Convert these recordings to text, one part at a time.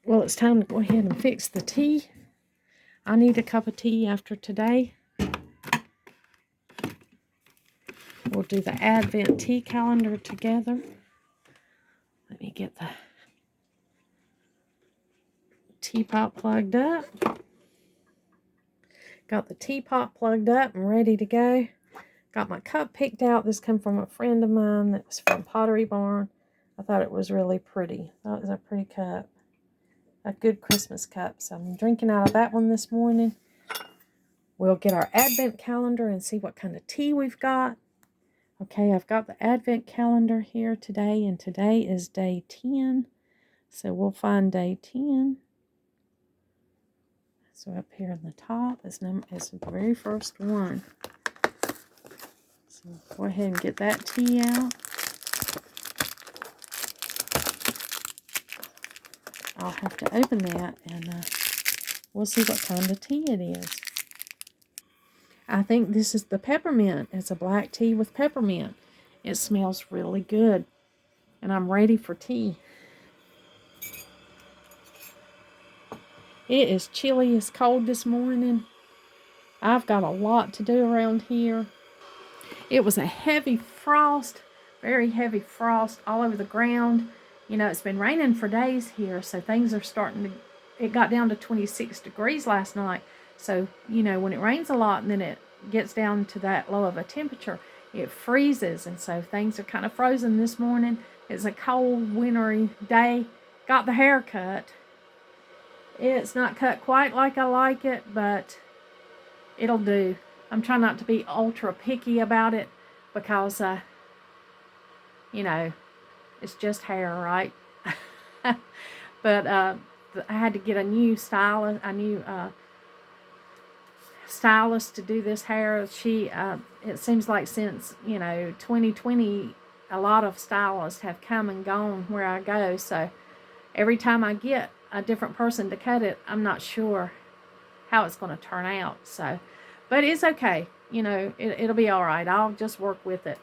Well, it's time to go ahead and fix the tea. I need a cup of tea after today. We'll do the Advent tea calendar together. Let me get the teapot plugged up. Got the teapot plugged up and ready to go. Got my cup picked out. This came from a friend of mine that was from Pottery Barn. I thought it was really pretty. That was a pretty cup. A good Christmas cup. So I'm drinking out of that one this morning. We'll get our Advent calendar and see what kind of tea we've got. Okay, I've got the Advent calendar here today, and today is day 10. So we'll find day 10. So up here in the top is the very first one. So go ahead and get that tea out. I'll have to open that and we'll see what kind of tea it is. I think this is the peppermint. It's a black tea with peppermint. It smells really good. And I'm ready for tea. It is chilly. It's cold this morning. I've got a lot to do around here. It was a heavy frost, very heavy frost all over the ground. You know, it's been raining for days here, so things are starting to, it got down to 26 degrees last night. So, you know, when it rains a lot and then it gets down to that low of a temperature, it freezes. And so things are kind of frozen this morning. It's a cold, wintry day. Got the hair cut. It's not cut quite like I like it, but it'll do. I'm trying not to be ultra picky about it because, you know, it's just hair, right? But I had to get a new stylist, stylist to do this hair. It seems like since, you know, 2020, a lot of stylists have come and gone where I go. So every time I get a different person to cut it, I'm not sure how it's going to turn out. So, but it's okay. You know, it'll be all right. I'll just work with it.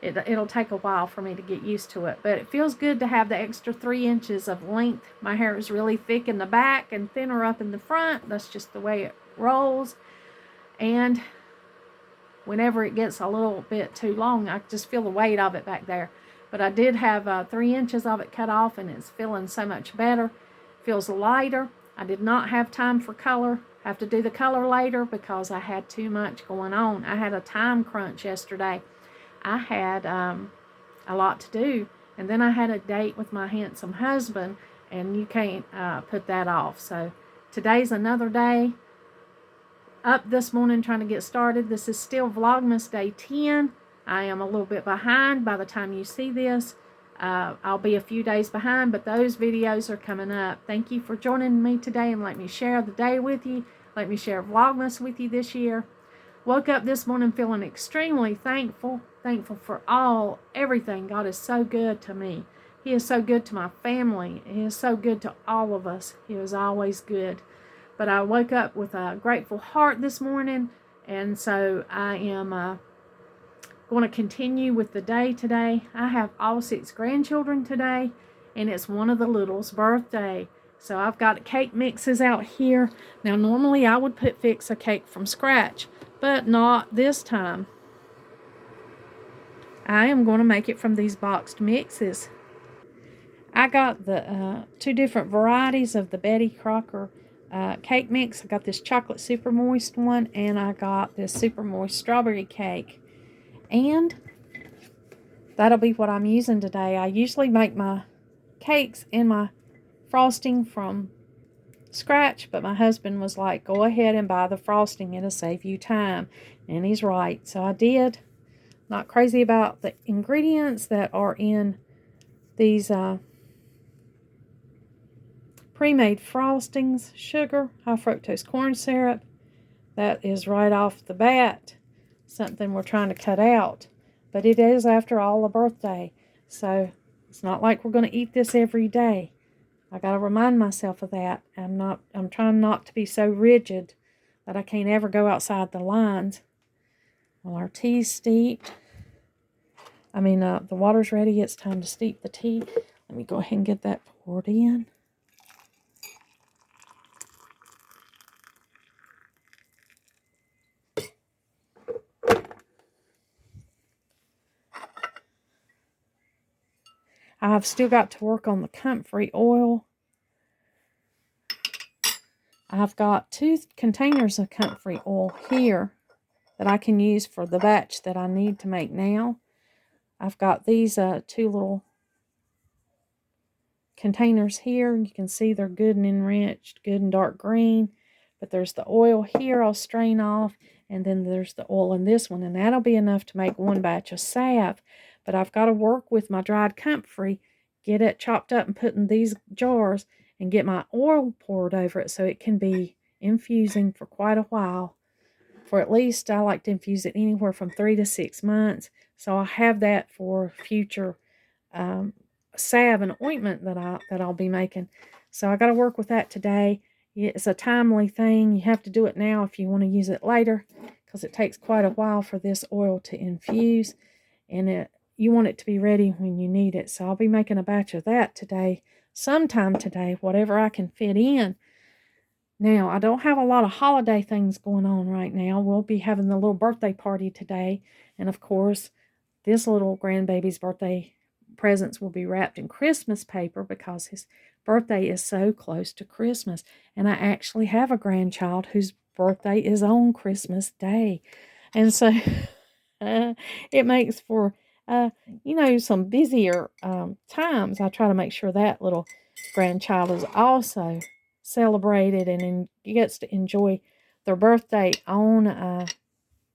It'll take a while for me to get used to it. But it feels good to have the extra 3 inches of length. My hair is really thick in the back and thinner up in the front. That's just the way it rolls. And whenever it gets a little bit too long, I just feel the weight of it back there. But I did have 3 inches of it cut off, and it's feeling so much better. Feels lighter. I did not have time for color. Have to do the color later because I had too much going on. I had a time crunch yesterday. I had a lot to do, and then I had a date with my handsome husband, and you can't put that off. So today's another day. Up this morning trying to get started. This is still Vlogmas day 10. I am a little bit behind by the time you see this. I'll be a few days behind, but those videos are coming up. Thank you for joining me today and let me share the day with you. Let me share Vlogmas with you this year. Woke up this morning feeling extremely thankful. Thankful for everything. God is so good to me. He is so good to my family. He is so good to all of us. He is always good. But I woke up with a grateful heart this morning, and so I am going to continue with the day today. I have all 6 grandchildren today, and it's one of the littles' birthday. So I've got cake mixes out here. Now, normally I would fix a cake from scratch, but not this time. I am going to make it from these boxed mixes. I got the 2 different varieties of the Betty Crocker cake mix. I got this chocolate super moist one, and I got this super moist strawberry cake. And that'll be what I'm using today. I usually make my cakes and my frosting from scratch, but my husband was like, go ahead and buy the frosting. It'll save you time. And he's right. So I did. Not crazy about the ingredients that are in these pre-made frostings. Sugar, high fructose corn syrup. That is right off the bat something we're trying to cut out. But it is, after all, a birthday. So it's not like we're going to eat this every day. I got to remind myself of that. I'm trying not to be so rigid that I can't ever go outside the lines. Well, our tea's steeped. The water's ready. It's time to steep the tea. Let me go ahead and get that poured in. I've still got to work on the comfrey oil. I've got 2 containers of comfrey oil here that I can use for the batch that I need to make now. I've got these 2 little containers here. You can see they're good and enriched, good and dark green. But there's the oil here I'll strain off, and then there's the oil in this one, and that'll be enough to make 1 batch of salve. But I've got to work with my dried comfrey, get it chopped up and put in these jars, and get my oil poured over it so it can be infusing for quite a while. For at least, I like to infuse it anywhere from 3 to 6 months. So I'll have that for future salve and ointment that I'll be making. So I got to work with that today. It's a timely thing. You have to do it now if you want to use it later, because it takes quite a while for this oil to infuse, and you want it to be ready when you need it. So I'll be making a batch of that today, sometime today, whatever I can fit in. Now, I don't have a lot of holiday things going on right now. We'll be having the little birthday party today, and of course, this little grandbaby's birthday presents will be wrapped in Christmas paper because his birthday is so close to Christmas. And I actually have a grandchild whose birthday is on Christmas Day. And so it makes for, some busier times. I try to make sure that little grandchild is also celebrated and gets to enjoy their birthday on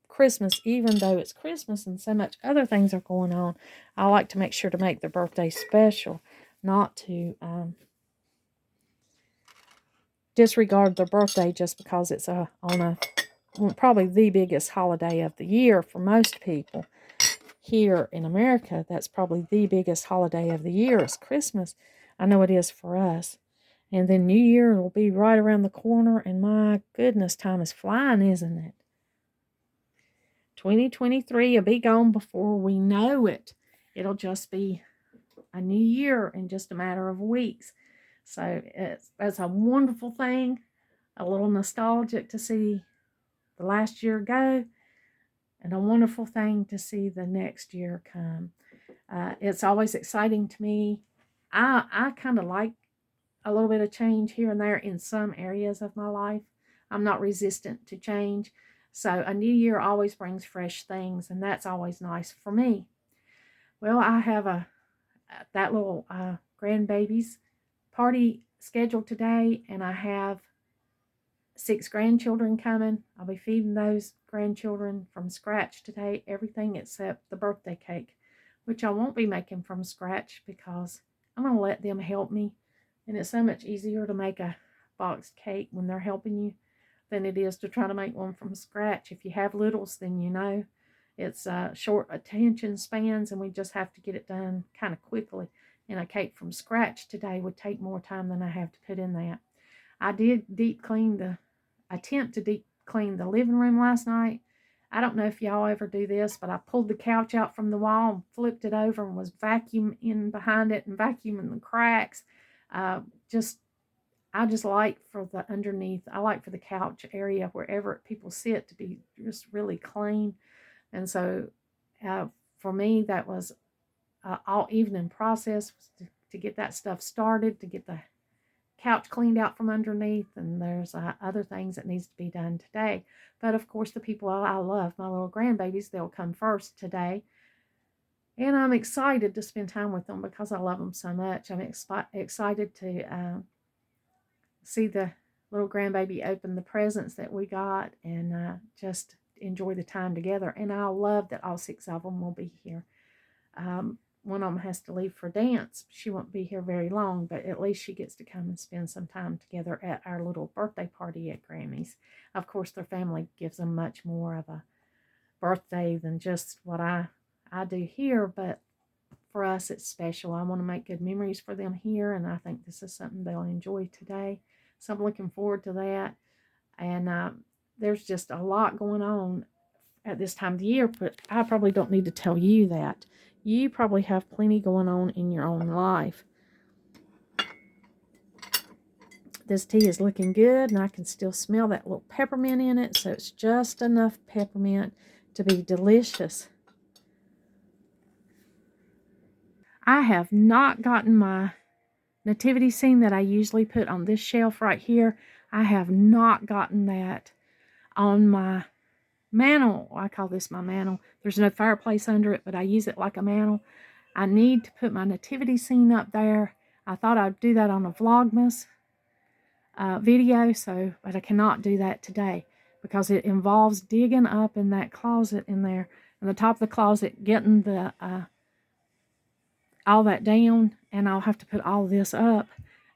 Christmas, even though it's Christmas and so much other things are going on. I like to make sure to make their birthday special, not to disregard their birthday just because it's probably the biggest holiday of the year for most people. Here in America, that's probably the biggest holiday of the year is Christmas. I know it is for us. And then New Year will be right around the corner, and my goodness, time is flying, isn't it? 2023 will be gone before we know it. It'll just be a new year in just a matter of weeks. So that's a wonderful thing, a little nostalgic to see the last year go, and a wonderful thing to see the next year come. It's always exciting to me. I kind of like a little bit of change here and there in some areas of my life. I'm not resistant to change. So a new year always brings fresh things, and that's always nice for me. Well, I have that little grandbaby's party scheduled today, and I have 6 grandchildren coming. I'll be feeding those grandchildren from scratch today, everything except the birthday cake, which I won't be making from scratch because I'm going to let them help me. And it's so much easier to make a boxed cake when they're helping you than it is to try to make one from scratch. If you have littles, then you know it's short attention spans, and we just have to get it done kind of quickly. And a cake from scratch today would take more time than I have to put in that. I did attempt to deep clean the living room last night. I don't know if y'all ever do this, but I pulled the couch out from the wall and flipped it over and was vacuuming behind it and vacuuming the cracks. I just like for the underneath, I like for the couch area, wherever people sit, to be just really clean. And so for me, that was all evening process to get that stuff started, to get the couch cleaned out from underneath, and there's other things that needs to be done today. But of course, the people I love, my little grandbabies, they'll come first today. And I'm excited to spend time with them because I love them so much. I'm excited to see the little grandbaby open the presents that we got, and just enjoy the time together. And I love that all 6 of them will be here. One of them has to leave for dance. She won't be here very long, but at least she gets to come and spend some time together at our little birthday party at Grammy's. Of course, their family gives them much more of a birthday than just what I do here, but for us, it's special. I want to make good memories for them here, and I think this is something they'll enjoy today. So I'm looking forward to that. And there's just a lot going on at this time of the year, but I probably don't need to tell you that. You probably have plenty going on in your own life. This tea is looking good, and I can still smell that little peppermint in it, so it's just enough peppermint to be delicious. I have not gotten my nativity scene that I usually put on this shelf right here. I have not gotten that on my mantle. I call this my mantle. There's no fireplace under it, but I use it like a mantle. I need to put my nativity scene up there. I thought I'd do that on a Vlogmas video, but I cannot do that today because it involves digging up in that closet in there, in the top of the closet, getting the all that down, and I'll have to put all this up,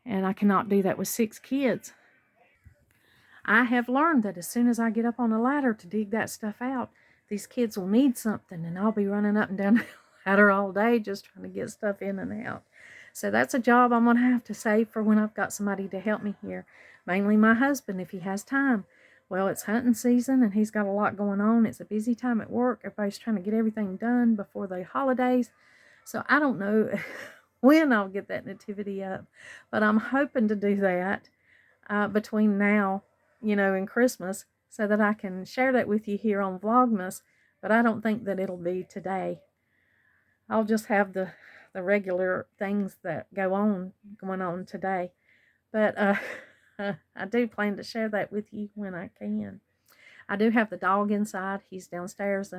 and I cannot do that with 6 kids. I have learned that as soon as I get up on a ladder to dig that stuff out, these kids will need something, and I'll be running up and down the ladder all day just trying to get stuff in and out. So that's a job I'm going to have to save for when I've got somebody to help me here. Mainly my husband, if he has time. Well, it's hunting season, and he's got a lot going on. It's a busy time at work. Everybody's trying to get everything done before the holidays. So I don't know when I'll get that nativity up, but I'm hoping to do that between now, and Christmas, so that I can share that with you here on Vlogmas, but I don't think that it'll be today. I'll just have the regular things that going on today, but I do plan to share that with you when I can. I do have the dog inside. He's downstairs.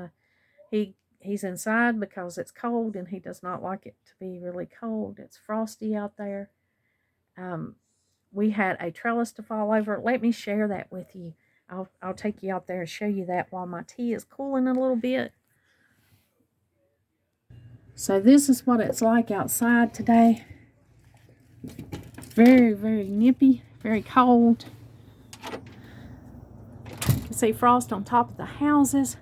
He's inside because it's cold, and he does not like it to be really cold. It's frosty out there. We had a trellis to fall over. Let me share that with you. I'll take you out there and show you that while my tea is cooling a little bit. So this is what it's like outside today. Very, very nippy, very cold. You can see frost on top of the houses.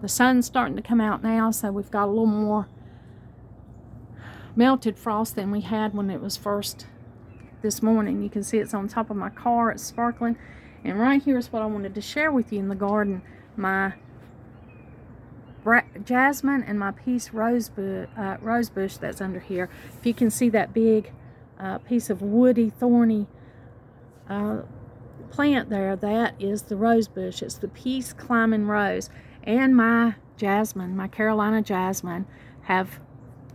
The sun's starting to come out now, so we've got a little more melted frost than we had when it was first this morning. You can see it's on top of my car. It's sparkling. And right here is what I wanted to share with you in the garden. My jasmine and my peace rose bush that's under here. If you can see that big piece of woody, thorny plant there, that is the rose bush. It's the peace climbing rose. And my jasmine, my Carolina jasmine, have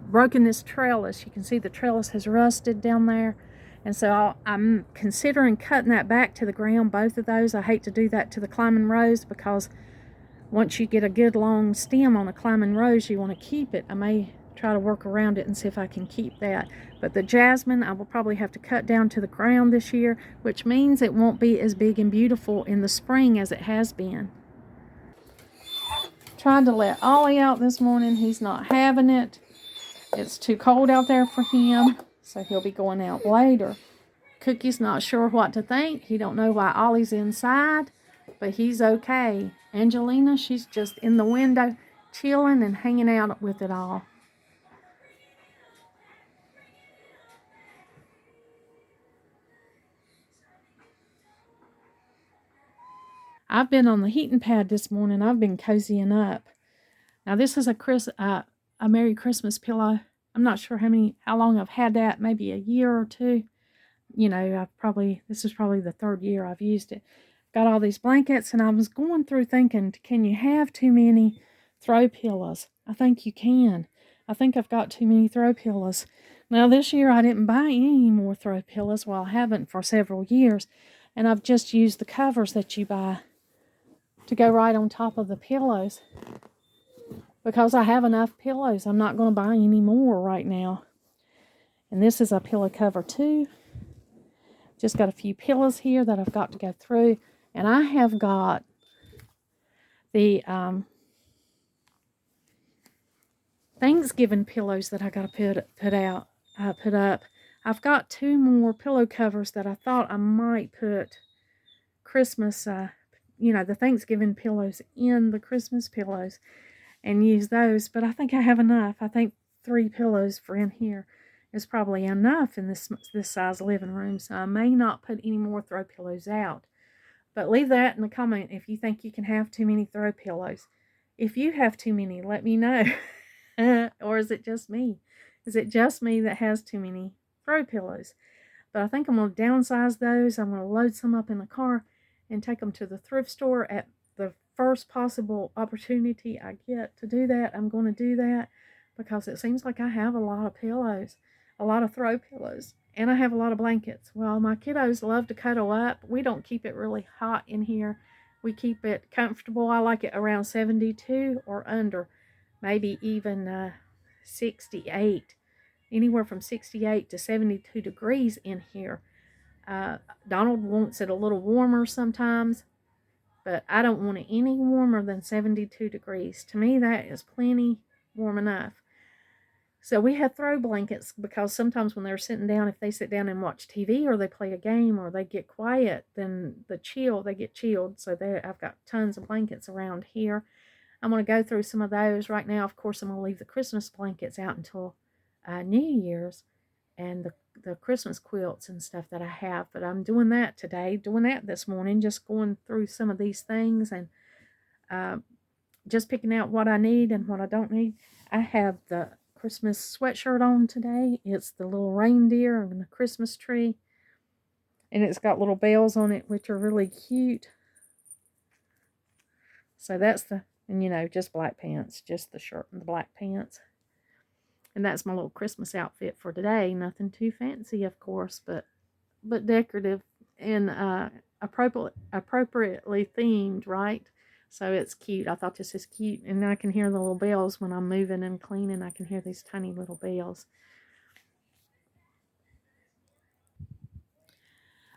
broken this trellis. You can see the trellis has rusted down there. And so I'm considering cutting that back to the ground, both of those. I hate to do that to the climbing rose because once you get a good long stem on a climbing rose, you want to keep it. I may try to work around it and see if I can keep that. But the jasmine, I will probably have to cut down to the ground this year, which means it won't be as big and beautiful in the spring as it has been. Tried to let Ollie out this morning. He's not having it. It's too cold out there for him, so he'll be going out later. Cookie's not sure what to think. He don't know why Ollie's inside, but he's okay. Angelina, she's just in the window chilling and hanging out with it all. I've been on the heating pad this morning. I've been cozying up. Now this is a Merry Christmas pillow. I'm not sure how long I've had that, maybe a year or two. This is probably the 3rd year I've used it. Got all these blankets, and I was going through thinking, can you have too many throw pillows? I think you can. I think I've got too many throw pillows. Now this year I didn't buy any more throw pillows. Well, I haven't for several years. And I've just used the covers that you buy to go right on top of the pillows, because I have enough pillows. I'm not going to buy any more right now. And this is a pillow cover too. Just got a few pillows here that I've got to go through. And I have got the Thanksgiving pillows that I got to put up. I've got 2 more pillow covers that I thought I might put Christmas, the Thanksgiving pillows in the Christmas pillows and use those. But I think I have enough. I think 3 pillows for in here is probably enough in this size living room. So I may not put any more throw pillows out. But leave that in the comment if you think you can have too many throw pillows. If you have too many, let me know. Or is it just me? Is it just me that has too many throw pillows? But I think I'm going to downsize those. I'm going to load some up in the car and take them to the thrift store at the first possible opportunity I get to do that. I'm going to do that. because it seems like I have a lot of pillows, a lot of throw pillows, and I have a lot of blankets. Well, my kiddos love to cuddle up. We don't keep it really hot in here. We keep it comfortable. I like it around 72 or under, maybe even 68, anywhere from 68 to 72 degrees in here. Uh, Donald wants it a little warmer sometimes, but I don't want it any warmer than 72 degrees. To me, that is plenty warm enough. So we have throw blankets because sometimes when they're sitting down, if they sit down and watch TV or they play a game or they get quiet, then they get chilled. So I've got tons of blankets around here. I'm going to go through some of those right now. Of course, I'm going to leave the Christmas blankets out until New Year's, and the Christmas quilts and stuff that I have. But I'm doing that today, doing that this morning, just going through some of these things and uh, just picking out what I need and what I don't need. I have the Christmas sweatshirt on today. It's the little reindeer and the Christmas tree. And it's got little bells on it, which are really cute. So that's and just black pants, just the shirt and the black pants. And that's my little Christmas outfit for today. Nothing too fancy, of course, but decorative and appropriately themed, right? So it's cute. I thought this is cute. And I can hear the little bells when I'm moving and cleaning. I can hear these tiny little bells.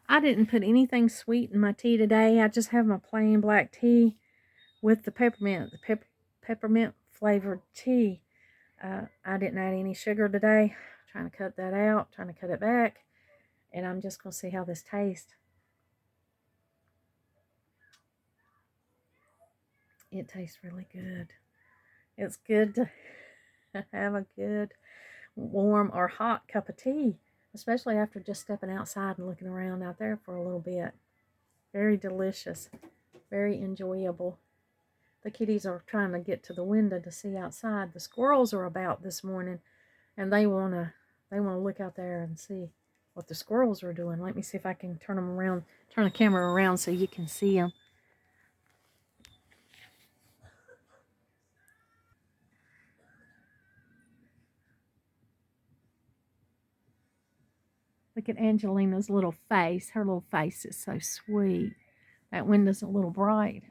I didn't put anything sweet in my tea today. I just have my plain black tea with the peppermint flavored tea. I didn't add any sugar today. Trying to cut that out, trying to cut it back. And I'm just going to see how this tastes. It tastes really good. It's good to have a good warm or hot cup of tea, especially after just stepping outside and looking around out there for a little bit. Very delicious, very enjoyable. The kitties are trying to get to the window to see outside. The squirrels are about this morning, and they wanna look out there and see what the squirrels are doing. Let me see if I can turn the camera around so you can see them. Look at Angelina's little face. Her little face is so sweet. That window's a little bright.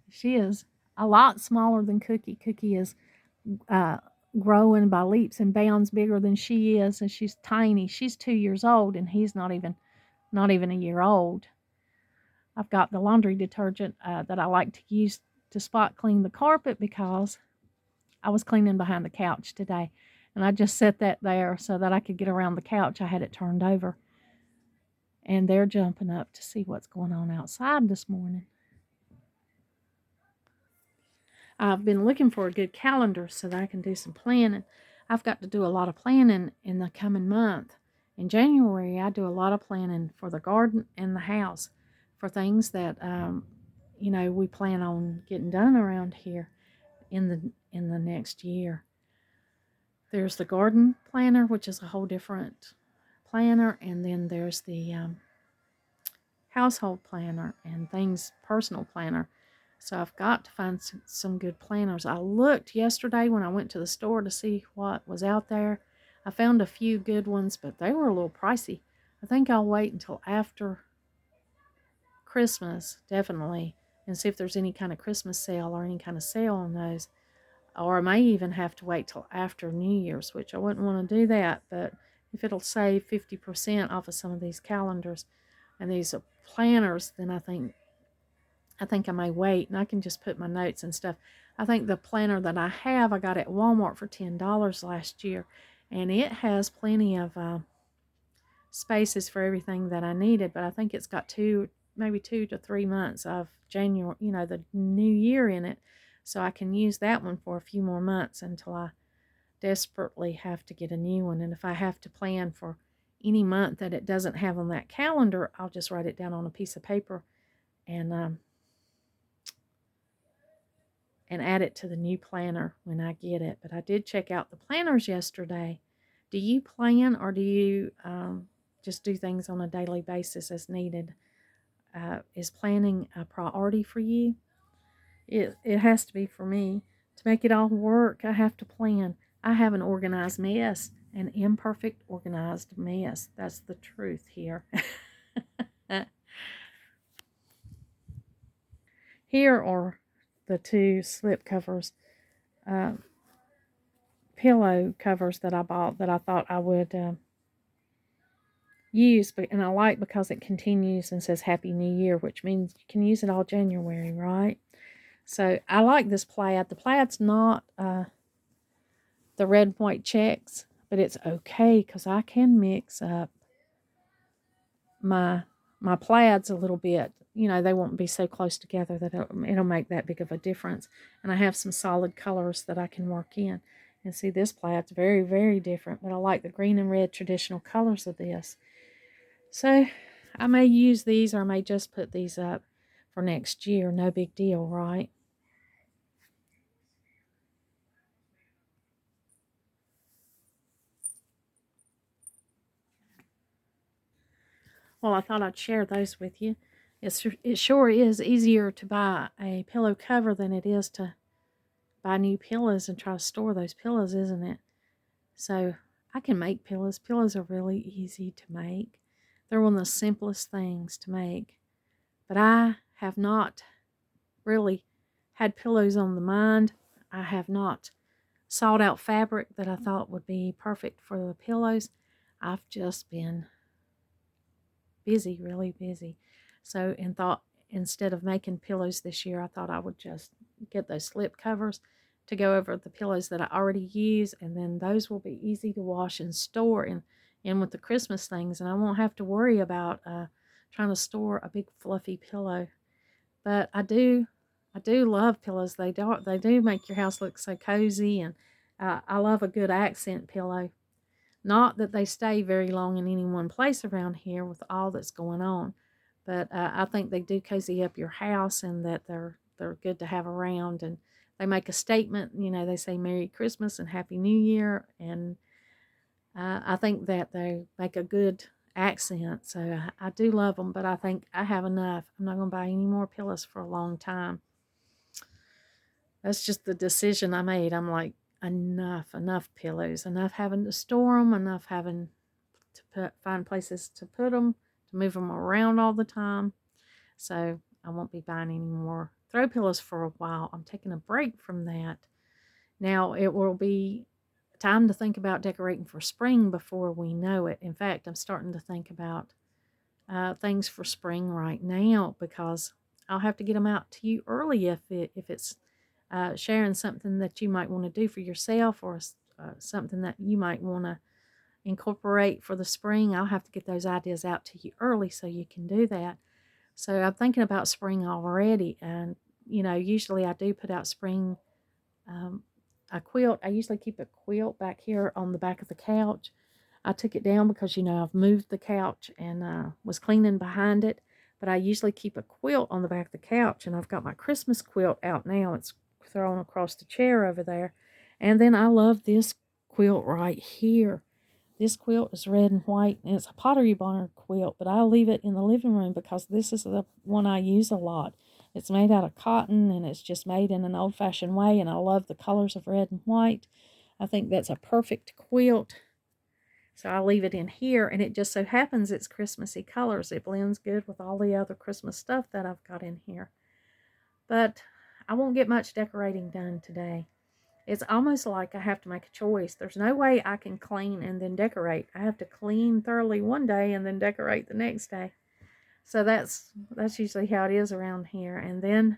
She is a lot smaller than Cookie. Cookie is growing by leaps and bounds bigger than she is, and she's tiny. She's 2 years old, and he's not even a year old. I've got the laundry detergent that I like to use to spot clean the carpet because I was cleaning behind the couch today. And I just set that there so that I could get around the couch. I had it turned over. And they're jumping up to see what's going on outside this morning. I've been looking for a good calendar so that I can do some planning. I've got to do a lot of planning in the coming month. In January, I do a lot of planning for the garden and the house for things that, we plan on getting done around here in the next year. There's the garden planner, which is a whole different planner, and then there's the household planner and things personal planner. So I've got to find some good planners. I looked yesterday when I went to the store to see what was out there. I found a few good ones, but they were a little pricey. I think I'll wait until after Christmas, definitely, and see if there's any kind of Christmas sale or any kind of sale on those. Or I may even have to wait till after New Year's, which I wouldn't want to do that. But if it'll save 50% off of some of these calendars and these planners, then I think I may wait, and I can just put my notes and stuff. I think the planner that I have, I got at Walmart for $10 last year, and it has plenty of spaces for everything that I needed. But I think it's got maybe 2 to 3 months of January, the new year in it. So I can use that one for a few more months until I desperately have to get a new one. And if I have to plan for any month that it doesn't have on that calendar, I'll just write it down on a piece of paper and add it to the new planner when I get it. But I did check out the planners yesterday. Do you plan, or do you just do things on a daily basis as needed? Is planning a priority for you? It has to be for me To make it all work, I have to plan. I have an organized mess, an imperfect organized mess. That's the truth here. Here are the two slip covers, uh, pillow covers that I bought that I thought I would use, and I like because it continues and says Happy New Year, which means you can use it all January, right? So I like this plaid. The plaid's not the red and white checks, but it's okay because I can mix up my plaids a little bit. You know, they won't be so close together that it'll make that big of a difference. And I have some solid colors that I can work in. And see, this plaid's very, very different, but I like the green and red traditional colors of this. So I may use these, or I may just put these up for next year. No big deal, right? Well, I thought I'd share those with you. It sure is easier to buy a pillow cover than it is to buy new pillows and try to store those pillows, isn't it? So I can make pillows. Pillows are really easy to make. They're one of the simplest things to make. But I have not really had pillows on the mind. I have not sought out fabric that I thought would be perfect for the pillows. I've just been busy, really busy. So, and thought instead of making pillows this year, I thought I would just get those slip covers to go over the pillows that I already use, and then those will be easy to wash and store in with the Christmas things, and I won't have to worry about trying to store a big fluffy pillow. But I do love pillows. They do make your house look so cozy, and I love a good accent pillow. Not that they stay very long in any one place around here with all that's going on, but I think they do cozy up your house, and that they're good to have around, and they make a statement. You know, they say Merry Christmas and Happy New Year, and I think that they make a good accent. So I do love them, but I think I have enough. I'm not going to buy any more pillows for a long time. That's just the decision I made. I'm like, enough pillows, enough having to store them, enough having to find places to put them, to move them around all the time. So I won't be buying any more throw pillows for a while. I'm taking a break from that. Now it will be time to think about decorating for spring before we know it. In fact, I'm starting to think about things for spring right now, because I'll have to get them out to you early if it's sharing something that you might want to do for yourself, or something that you might want to incorporate for the spring. I'll have to get those ideas out to you early so you can do that. So I'm thinking about spring already, and usually I do put out spring. A quilt. I usually keep a quilt back here on the back of the couch. I took it down because I've moved the couch and was cleaning behind it. But I usually keep a quilt on the back of the couch, and I've got my Christmas quilt out now. It's thrown across the chair over there. And then I love this quilt right here. This quilt is red and white, and it's a Pottery Barn quilt, but I leave it in the living room because this is the one I use a lot. It's made out of cotton, and it's just made in an old-fashioned way, and I love the colors of red and white. I think that's a perfect quilt. So I leave it in here, and it just so happens it's Christmassy colors. It blends good with all the other Christmas stuff that I've got in here. But I won't get much decorating done today. It's almost like I have to make a choice. There's no way I can clean and then decorate. I have to clean thoroughly one day and then decorate the next day. So that's usually how it is around here. And then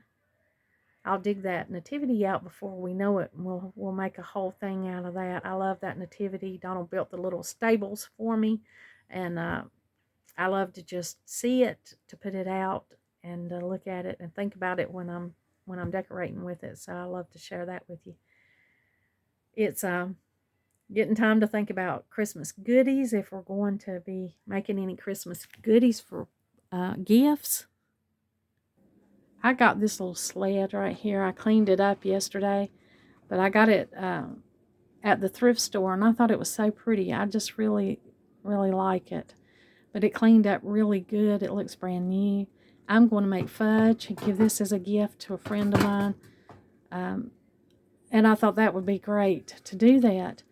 I'll dig that nativity out before we know it, and we'll make a whole thing out of that. I love that nativity. Donald built the little stables for me, and I love to just see it, to put it out, and look at it and think about it when I'm decorating with it. So I love to share that with you. It's getting time to think about Christmas goodies, if we're going to be making any Christmas goodies for gifts. I got this little sled right here. I cleaned it up yesterday, but I got it at the thrift store, and I thought it was so pretty. I just really, really like it. But it cleaned up really good. It looks brand new. I'm going to make fudge and give this as a gift to a friend of mine. And I thought that would be great to do that.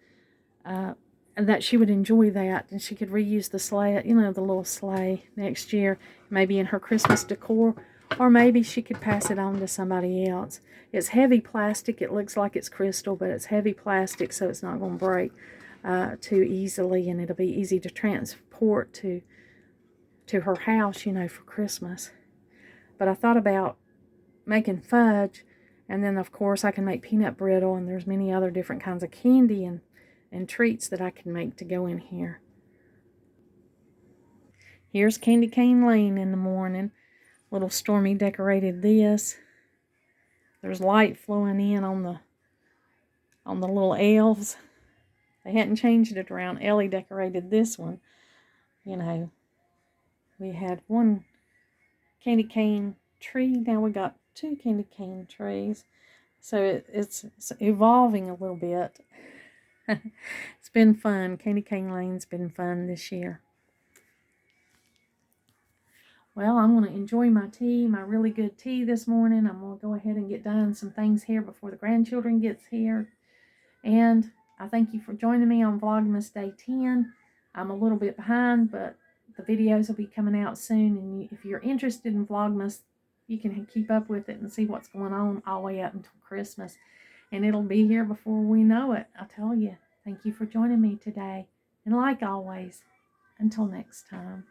And that she would enjoy that, and she could reuse the sleigh, the little sleigh next year, maybe in her Christmas decor, or maybe she could pass it on to somebody else. It's heavy plastic. It looks like it's crystal, but it's heavy plastic, so it's not going to break too easily, and it'll be easy to transport to her house, for Christmas. But I thought about making fudge, and then of course I can make peanut brittle, and there's many other different kinds of candy and treats that I can make to go in here. Here's Candy Cane Lane in the morning. Little Stormy decorated this. There's light flowing in on the little elves. They hadn't changed it around. Ellie decorated this one. We had one candy cane tree. Now we got 2 candy cane trees. So it's evolving a little bit. It's been fun. Candy Cane Lane's been fun this year. Well, I'm going to enjoy my tea, my really good tea this morning. I'm going to go ahead and get done some things here before the grandchildren gets here. And I thank you for joining me on Vlogmas Day 10. I'm a little bit behind, but the videos will be coming out soon. And if you're interested in Vlogmas, you can keep up with it and see what's going on all the way up until Christmas. And it'll be here before we know it, I tell you. Thank you for joining me today. And like always, until next time.